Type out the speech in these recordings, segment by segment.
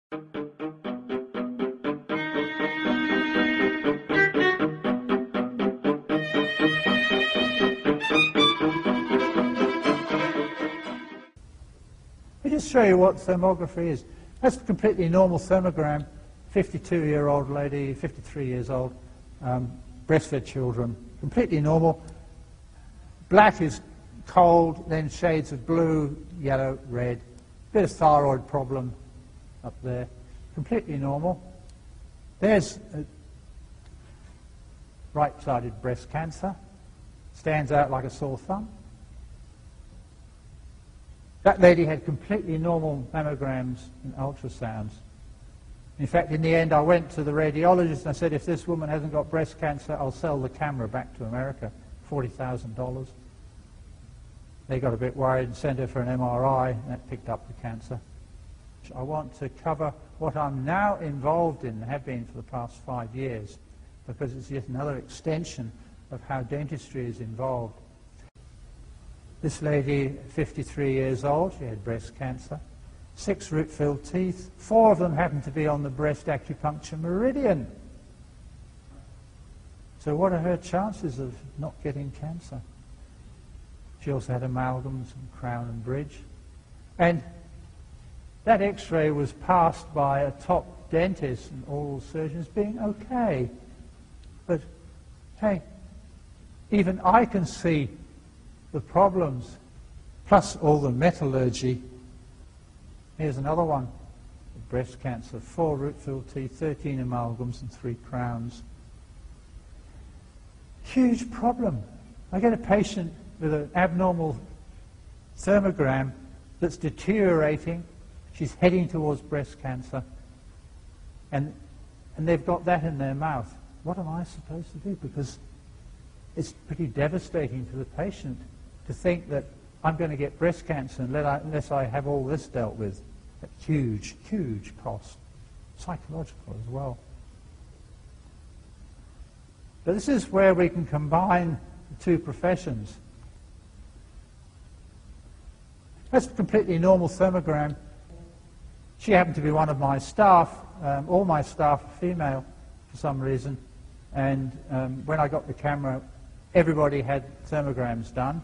Let me just show you what thermography is. That's a completely normal thermogram. 52-year-old lady, 53 years old, breastfed children, completely normal. Black is cold, then shades of blue, yellow, red. Bit of thyroid problem up there. Completely normal. There's a right-sided breast cancer. Stands out like a sore thumb. That lady had completely normal mammograms and ultrasounds. In fact, in the end, I went to the radiologist and I said, if this woman hasn't got breast cancer, I'll sell the camera back to America, $40,000. They got a bit worried and sent her for an MRI, and that picked up the cancer. I want to cover what I'm now involved in, and have been for the past 5 years, because it's yet another extension of how dentistry is involved. This lady, 53 years old, she had breast cancer, 6 root-filled teeth, 4 of them happened to be on the breast acupuncture meridian. So what are her chances of not getting cancer? She also had amalgams and crown and bridge. And that x-ray was passed by a top dentist and oral surgeons being okay. But, hey, even I can see the problems, plus all the metallurgy. Here's another one, breast cancer, 4 root-filled teeth, 13 amalgams and 3 crowns. Huge problem. I get a patient with an abnormal thermogram that's deteriorating. She's heading towards breast cancer. And they've got that in their mouth. What am I supposed to do? Because it's pretty devastating to the patient to think that I'm going to get breast cancer unless I have all this dealt with. That's huge, huge cost. Psychological as well. But this is where we can combine the two professions. That's a completely normal thermogram. She happened to be one of my staff. All my staff are female for some reason. And when I got the camera, everybody had thermograms done.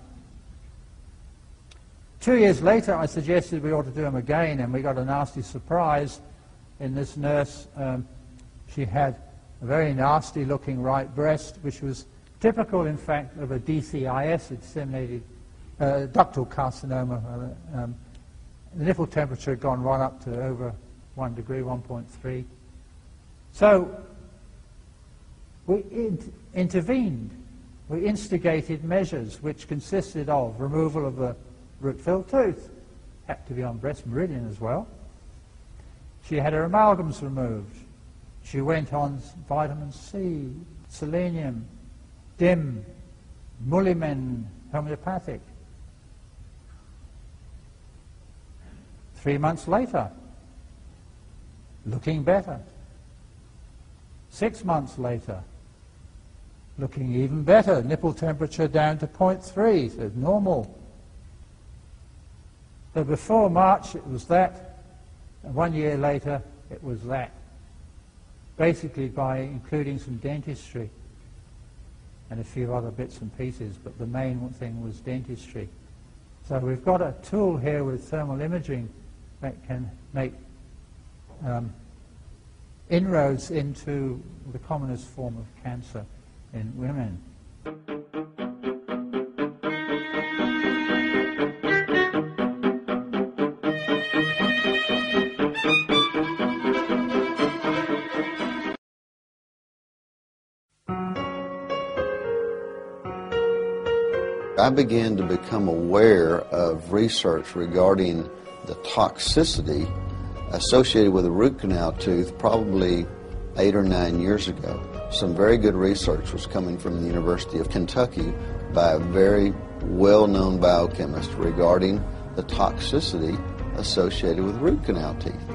2 years later, I suggested we ought to do them again, and we got a nasty surprise in this nurse. She had a very nasty-looking right breast, which was typical, in fact, of a DCIS, a disseminated ductal carcinoma. The nipple temperature had gone right up to over 1 degree, 1.3. So we intervened. We instigated measures which consisted of removal of the root-filled tooth, happened to be on breast meridian as well. She had her amalgams removed. She went on vitamin C, selenium, DIM, Mullimen, homeopathic. 3 months later, looking better. 6 months later, looking even better. Nipple temperature down to 0.3, so normal. So before March it was that, and 1 year later it was that. Basically by including some dentistry and a few other bits and pieces, but the main thing was dentistry. So we've got a tool here with thermal imaging that can make inroads into the commonest form of cancer in women. I began to become aware of research regarding the toxicity associated with a root canal tooth probably 8 or 9 years ago. Some very good research was coming from the University of Kentucky by a very well-known biochemist regarding the toxicity associated with root canal teeth.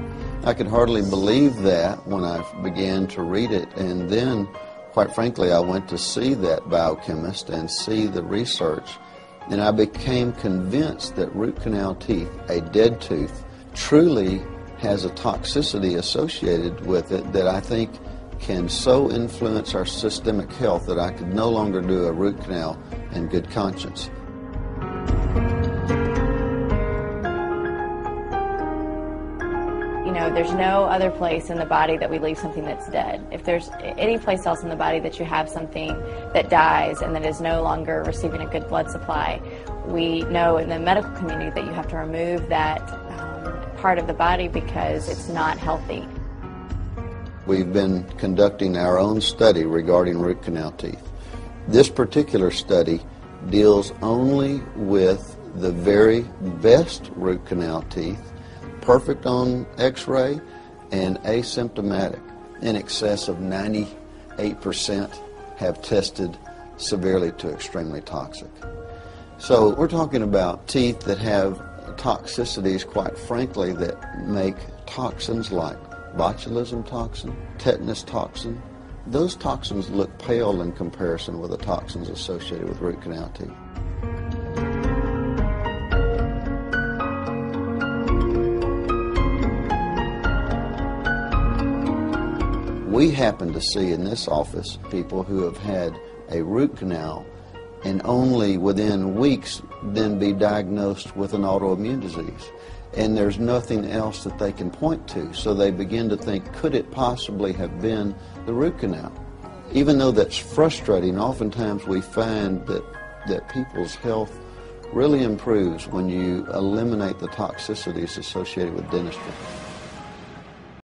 I could hardly believe that when I began to read it, and then quite frankly, I went to see that biochemist and see the research, and I became convinced that root canal teeth, a dead tooth, truly has a toxicity associated with it that I think can so influence our systemic health that I could no longer do a root canal in good conscience. You know, there's no other place in the body that we leave something that's dead. If there's any place else in the body that you have something that dies and that is no longer receiving a good blood supply, we know in the medical community that you have to remove that part of the body because it's not healthy. We've been conducting our own study regarding root canal teeth. This particular study deals only with the very best root canal teeth, perfect on x-ray and asymptomatic. In excess of 98% have tested severely to extremely toxic. So we're talking about teeth that have toxicities, quite frankly, that make toxins like botulism toxin, tetanus toxin. Those toxins look pale in comparison with the toxins associated with root canal teeth. We happen to see in this office people who have had a root canal and only within weeks then be diagnosed with an autoimmune disease. And there's nothing else that they can point to. So they begin to think, could it possibly have been the root canal? Even though that's frustrating, oftentimes we find that people's health really improves when you eliminate the toxicities associated with dentistry.